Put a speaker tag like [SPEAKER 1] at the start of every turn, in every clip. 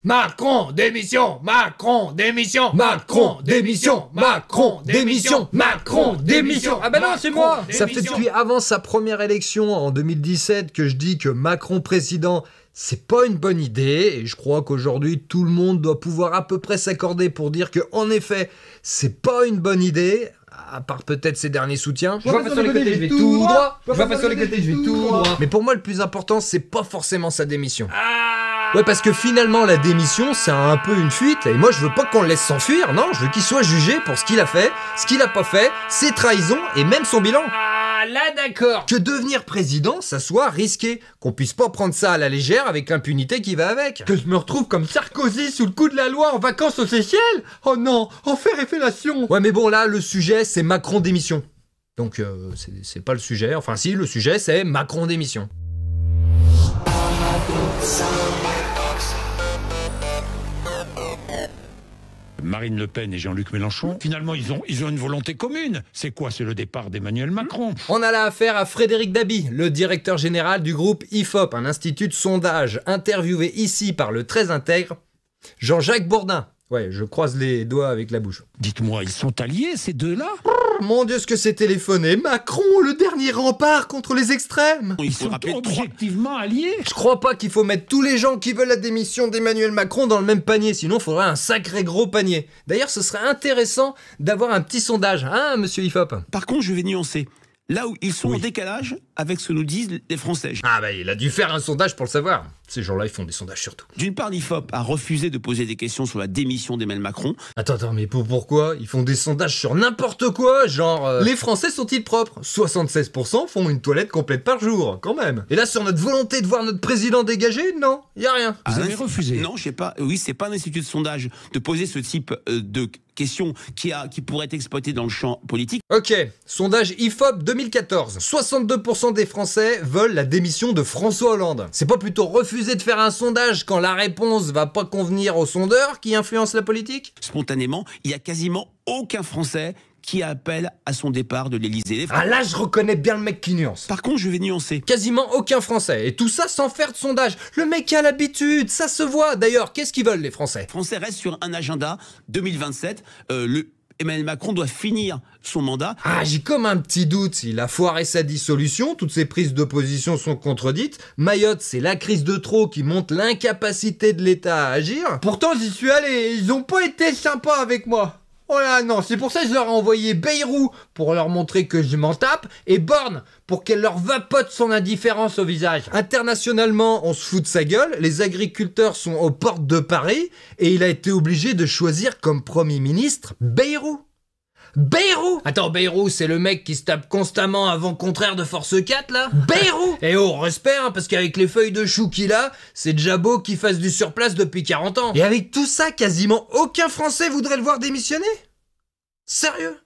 [SPEAKER 1] Macron, démission! Macron, démission! Macron, démission! Macron, démission! Macron, démission!
[SPEAKER 2] Ah bah non, c'est moi!
[SPEAKER 1] Ça
[SPEAKER 2] fait depuis avant sa première élection en 2017 que je dis que Macron président, c'est pas une bonne idée, et je crois qu'aujourd'hui tout le monde doit pouvoir à peu près s'accorder pour dire que, en effet, c'est pas une bonne idée, à part peut-être ses derniers soutiens.
[SPEAKER 1] Je vois pas sur les côtés, je vais tout droit! Je vois pas sur les côtés, je vais tout droit!
[SPEAKER 2] Mais pour moi, le plus important, c'est pas forcément sa démission. Ouais, parce que finalement, la démission, c'est un peu une fuite, et moi, je veux pas qu'on le laisse s'enfuir, non, je veux qu'il soit jugé pour ce qu'il a fait, ce qu'il a pas fait, ses trahisons, et même son bilan.
[SPEAKER 1] Ah, là d'accord!
[SPEAKER 2] Que devenir président, ça soit risqué, qu'on puisse pas prendre ça à la légère avec l'impunité qui va avec.
[SPEAKER 3] Que je me retrouve comme Sarkozy sous le coup de la loi en vacances aux Seychelles? Oh non, enfer et fellation!
[SPEAKER 2] Ouais, mais bon, là, le sujet, c'est Macron démission. Donc, c'est pas le sujet, enfin si, le sujet, c'est Macron démission.
[SPEAKER 4] Marine Le Pen et Jean-Luc Mélenchon, finalement, ils ont une volonté commune. C'est quoi? C'est le départ d'Emmanuel Macron.
[SPEAKER 2] On a là affaire à Frédéric Dabi, le directeur général du groupe IFOP, un institut de sondage, interviewé ici par le très intègre Jean-Jacques Bourdin. Ouais, je croise les doigts avec la bouche.
[SPEAKER 4] Dites-moi, ils sont alliés, ces deux-là?
[SPEAKER 2] Mon Dieu, ce que c'est téléphoné. Macron, le dernier rempart contre les extrêmes.
[SPEAKER 4] Ils sont objectivement alliés.
[SPEAKER 2] Je crois pas qu'il faut mettre tous les gens qui veulent la démission d'Emmanuel Macron dans le même panier, sinon il faudrait un sacré gros panier. D'ailleurs, ce serait intéressant d'avoir un petit sondage, hein, monsieur IFOP?
[SPEAKER 5] Par contre, je vais nuancer. Là où ils sont en décalage avec ce que nous disent les Français.
[SPEAKER 2] Ah bah il a dû faire un sondage pour le savoir. Ces gens-là, ils font des sondages surtout.
[SPEAKER 5] D'une part, l'IFOP a refusé de poser des questions sur la démission d'Emmanuel Macron.
[SPEAKER 2] Attends, mais pourquoi? Ils font des sondages sur n'importe quoi, genre... les Français sont-ils propres? 76% font une toilette complète par jour, quand même. Et là, sur notre volonté de voir notre président dégagé, non, y a rien.
[SPEAKER 4] Vous avez refusé?
[SPEAKER 5] Non, je sais pas. Oui, c'est pas un institut de sondage de poser ce type de questions qui pourraient être exploitées dans le champ politique.
[SPEAKER 2] Ok, sondage IFOP 2014. 62% des Français veulent la démission de François Hollande. C'est pas plutôt refuser de faire un sondage quand la réponse va pas convenir au sondeur qui influence la politique?
[SPEAKER 5] Spontanément, il y a quasiment aucun Français qui appelle à son départ de l'Élysée.
[SPEAKER 2] Ah là, je reconnais bien le mec qui nuance.
[SPEAKER 5] Par contre, je vais nuancer.
[SPEAKER 2] Quasiment aucun Français. Et tout ça sans faire de sondage. Le mec a l'habitude, ça se voit. D'ailleurs, qu'est-ce qu'ils veulent les Français?
[SPEAKER 5] Les Français restent sur un agenda 2027. Emmanuel Macron doit finir son mandat.
[SPEAKER 2] Ah, j'ai comme un petit doute. Il a foiré sa dissolution, toutes ses prises d'opposition sont contredites. Mayotte, c'est la crise de trop qui montre l'incapacité de l'État à agir.
[SPEAKER 3] Pourtant, j'y suis allé, ils ont pas été sympas avec moi. Oh là non, c'est pour ça que je leur ai envoyé Bayrou pour leur montrer que je m'en tape, et Borne pour qu'elle leur vapote son indifférence au visage.
[SPEAKER 2] Internationalement, on se fout de sa gueule, les agriculteurs sont aux portes de Paris, et il a été obligé de choisir comme Premier ministre Bayrou. Bayrou! Attends, Bayrou, c'est le mec qui se tape constamment avant contraire de force 4, là? Bayrou! Et oh, respect, hein, parce qu'avec les feuilles de chou qu'il a, c'est déjà beau qu'il fasse du surplace depuis 40 ans. Et avec tout ça, quasiment aucun Français voudrait le voir démissionner? Sérieux?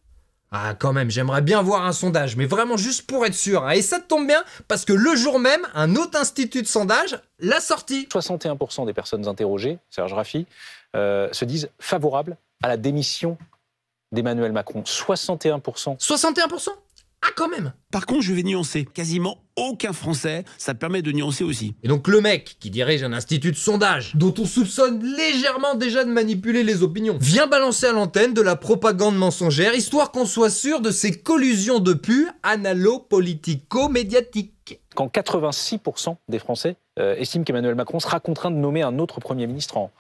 [SPEAKER 2] Ah, quand même, j'aimerais bien voir un sondage, mais vraiment juste pour être sûr. Et ça tombe bien, parce que le jour même, un autre institut de sondage l'a sorti.
[SPEAKER 6] 61% des personnes interrogées, Serge Raffi, se disent favorables à la démission d'Emmanuel Macron. 61%.
[SPEAKER 2] 61%? Ah, quand même.
[SPEAKER 5] Par contre, je vais nuancer. Quasiment aucun Français, ça permet de nuancer aussi.
[SPEAKER 2] Et donc le mec qui dirige un institut de sondage, dont on soupçonne légèrement déjà de manipuler les opinions, vient balancer à l'antenne de la propagande mensongère, histoire qu'on soit sûr de ces collusions de pu analo-politico-médiatiques.
[SPEAKER 6] Quand 86% des Français estiment qu'Emmanuel Macron sera contraint de nommer un autre Premier ministre en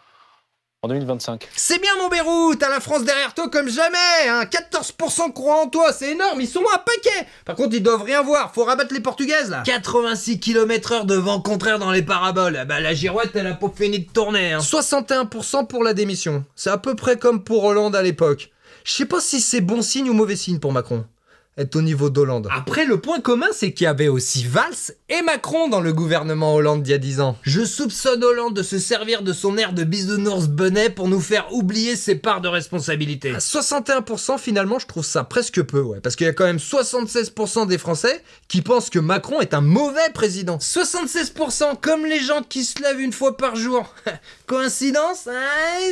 [SPEAKER 6] 2025.
[SPEAKER 2] C'est bien mon Bérou, t'as la France derrière toi comme jamais, hein. 14% croient en toi, c'est énorme, ils sont un paquet. Par contre, ils doivent rien voir, faut rabattre les portugaises là. 86 km/h de vent contraire dans les paraboles, ah bah la girouette elle a pas fini de tourner, hein. 61% pour la démission, c'est à peu près comme pour Hollande à l'époque. Je sais pas si c'est bon signe ou mauvais signe pour Macron. Être au niveau d'Hollande. Après, le point commun, c'est qu'il y avait aussi Valls et Macron dans le gouvernement Hollande d'il y a 10 ans. Je soupçonne Hollande de se servir de son air de bisounours bonnet pour nous faire oublier ses parts de responsabilité. À 61%, finalement, je trouve ça presque peu, ouais. Parce qu'il y a quand même 76% des Français qui pensent que Macron est un mauvais président. 76%, comme les gens qui se lavent une fois par jour. Coïncidence?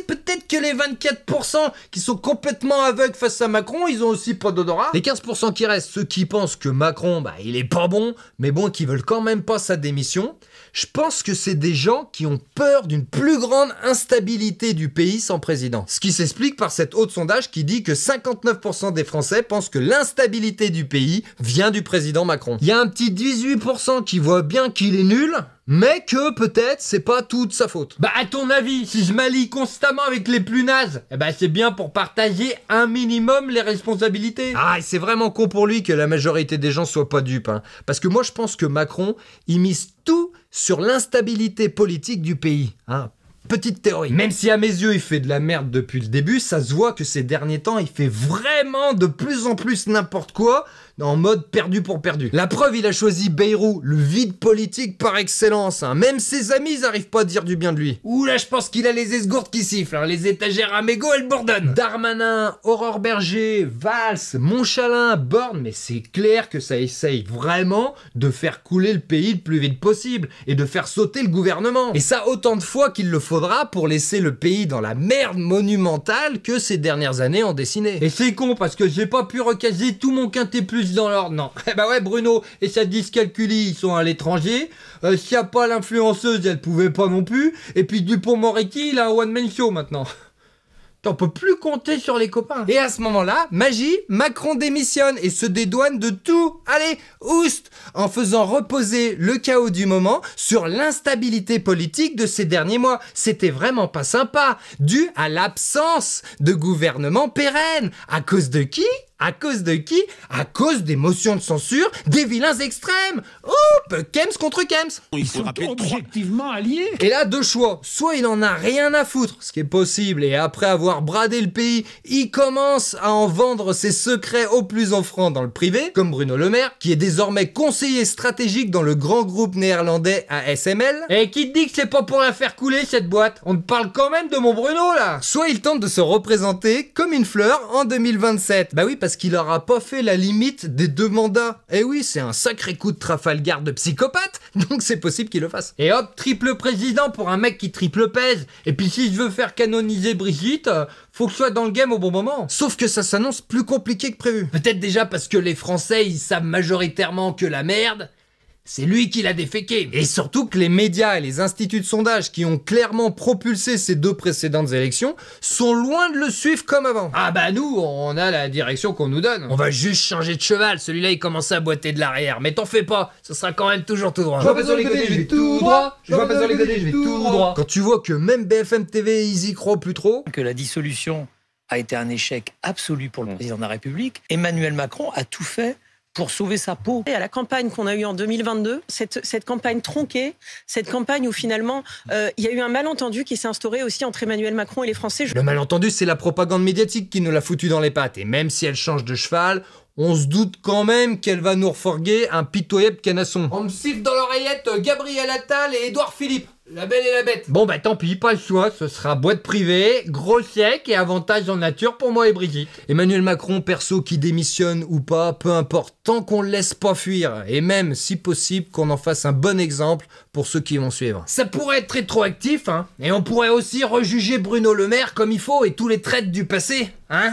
[SPEAKER 2] Peut-être que les 24% qui sont complètement aveugles face à Macron, ils ont aussi pas d'odorat. Les 15% qui restent, ceux qui pensent que Macron, il est pas bon, mais bon, qui veulent quand même pas sa démission. Je pense que c'est des gens qui ont peur d'une plus grande instabilité du pays sans président. Ce qui s'explique par cet autre sondage qui dit que 59% des Français pensent que l'instabilité du pays vient du président Macron. Il y a un petit 18% qui voit bien qu'il est nul, mais que peut-être c'est pas toute sa faute.
[SPEAKER 3] Bah à ton avis, si je m'allie constamment avec les plus nazes, eh ben c'est bien pour partager un minimum les responsabilités.
[SPEAKER 2] Ah, et c'est vraiment con pour lui que la majorité des gens soient pas dupes, hein. Parce que moi je pense que Macron, il mise tout sur l'instabilité politique du pays, hein. Petite théorie. Même si à mes yeux il fait de la merde depuis le début, ça se voit que ces derniers temps il fait vraiment de plus en plus n'importe quoi, en mode perdu pour perdu. La preuve, il a choisi Bayrou, le vide politique par excellence, hein. Même ses amis ils arrivent pas à dire du bien de lui. Ouh là, je pense qu'il a les esgourdes qui sifflent, hein. Les étagères à mégots elles bourdonnent. Darmanin, Aurore Berger, Valls, Montchalin, Borne, mais c'est clair que ça essaye vraiment de faire couler le pays le plus vite possible et de faire sauter le gouvernement. Et ça autant de fois qu'il le faudra pour laisser le pays dans la merde monumentale que ces dernières années ont dessiné.
[SPEAKER 3] Et c'est con parce que j'ai pas pu recaser tout mon quintet plus dans l'ordre, non. Bah ouais, Bruno et sa dyscalculie, ils sont à l'étranger. S'il y a pas l'influenceuse, elle pouvait pas non plus. Et puis Dupond-Moretti, il a un one-man show maintenant. On peut plus compter sur les copains.
[SPEAKER 2] Et à ce moment-là, magie, Macron démissionne et se dédouane de tout. Allez, oust, en faisant reposer le chaos du moment sur l'instabilité politique de ces derniers mois. C'était vraiment pas sympa, dû à l'absence de gouvernement pérenne. À cause de qui ? À cause de qui ? À cause des motions de censure des vilains extrêmes. Oup, Kems contre Kems.
[SPEAKER 5] Il faut rappeler
[SPEAKER 4] objectivement alliés.
[SPEAKER 2] Et là, deux choix. Soit il en a rien à foutre, ce qui est possible, et après avoir bradé le pays, il commence à en vendre ses secrets au plus offrant dans le privé, comme Bruno Le Maire, qui est désormais conseiller stratégique dans le grand groupe néerlandais ASML.
[SPEAKER 3] Et qui te dit que c'est pas pour la faire couler cette boîte? On te parle quand même de mon Bruno là.
[SPEAKER 2] Soit il tente de se représenter comme une fleur en 2027. Bah oui, parce qu'il aura pas fait la limite des 2 mandats. Eh oui, c'est un sacré coup de Trafalgar de psychopathe, donc c'est possible qu'il le fasse.
[SPEAKER 3] Et hop, triple président pour un mec qui triple pèse. Et puis si je veux faire canoniser Brigitte, faut que je sois dans le game au bon moment.
[SPEAKER 2] Sauf que ça s'annonce plus compliqué que prévu. Peut-être déjà parce que les Français, ils savent majoritairement que la merde, c'est lui qui l'a déféqué. Et surtout que les médias et les instituts de sondage qui ont clairement propulsé ces 2 précédentes élections sont loin de le suivre comme avant.
[SPEAKER 3] Ah bah nous, on a la direction qu'on nous donne.
[SPEAKER 2] On va juste changer de cheval, celui-là il commençait à boiter de l'arrière. Mais t'en fais pas, ce sera quand même toujours tout droit.
[SPEAKER 1] Je vois pas sur les côtés, je vais tout droit. Je vois pas sur les côtés, je vais tout droit.
[SPEAKER 2] Quand tu vois que même BFM TV, ils y croient plus trop.
[SPEAKER 7] Que la dissolution a été un échec absolu pour le président de la République. Emmanuel Macron a tout fait pour sauver sa peau.
[SPEAKER 8] Et à la campagne qu'on a eue en 2022, cette campagne tronquée, cette campagne où finalement il y a eu un malentendu qui s'est instauré aussi entre Emmanuel Macron et les Français.
[SPEAKER 2] Le malentendu, c'est la propagande médiatique qui nous l'a foutu dans les pattes. Et même si elle change de cheval, on se doute quand même qu'elle va nous refourguer un pitoyable canasson.
[SPEAKER 3] On me siffle dans l'oreillette Gabriel Attal et Édouard Philippe. La belle et la bête.
[SPEAKER 2] Bon bah tant pis, pas le choix, ce sera boîte privée, gros chèque et avantage en nature pour moi et Brigitte. Emmanuel Macron, perso, qui démissionne ou pas, peu importe, tant qu'on le laisse pas fuir, et même, si possible, qu'on en fasse un bon exemple pour ceux qui vont suivre.
[SPEAKER 3] Ça pourrait être rétroactif, hein, et on pourrait aussi rejuger Bruno Le Maire comme il faut et tous les traîtres du passé, hein.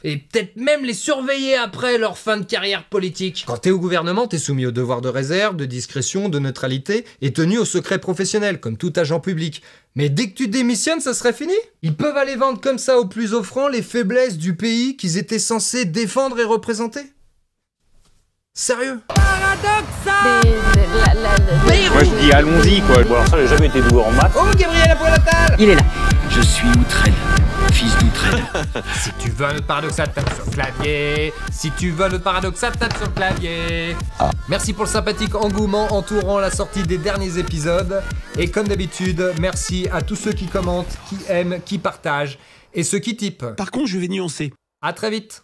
[SPEAKER 3] Et peut-être même les surveiller après leur fin de carrière politique.
[SPEAKER 2] Quand t'es au gouvernement, t'es soumis au devoir de réserve, de discrétion, de neutralité et tenu au secret professionnel, comme tout agent public. Mais dès que tu démissionnes, ça serait fini. Ils peuvent aller vendre comme ça au plus offrant les faiblesses du pays qu'ils étaient censés défendre et représenter. Sérieux?
[SPEAKER 6] Moi je dis allons-y quoi. Bon alors ça j'ai jamais été doué en maths.
[SPEAKER 3] Oh Gabriel Attal.
[SPEAKER 7] Il est là. Je suis Outrel, fils d'Outrel.
[SPEAKER 3] Si tu veux le paradoxal, tape sur le clavier. Si tu veux le paradoxal, tape sur le clavier.
[SPEAKER 2] Merci pour le sympathique engouement entourant la sortie des derniers épisodes. Et comme d'habitude, merci à tous ceux qui commentent, qui aiment, qui partagent et ceux qui typent.
[SPEAKER 5] Par contre, je vais nuancer.
[SPEAKER 2] À très vite.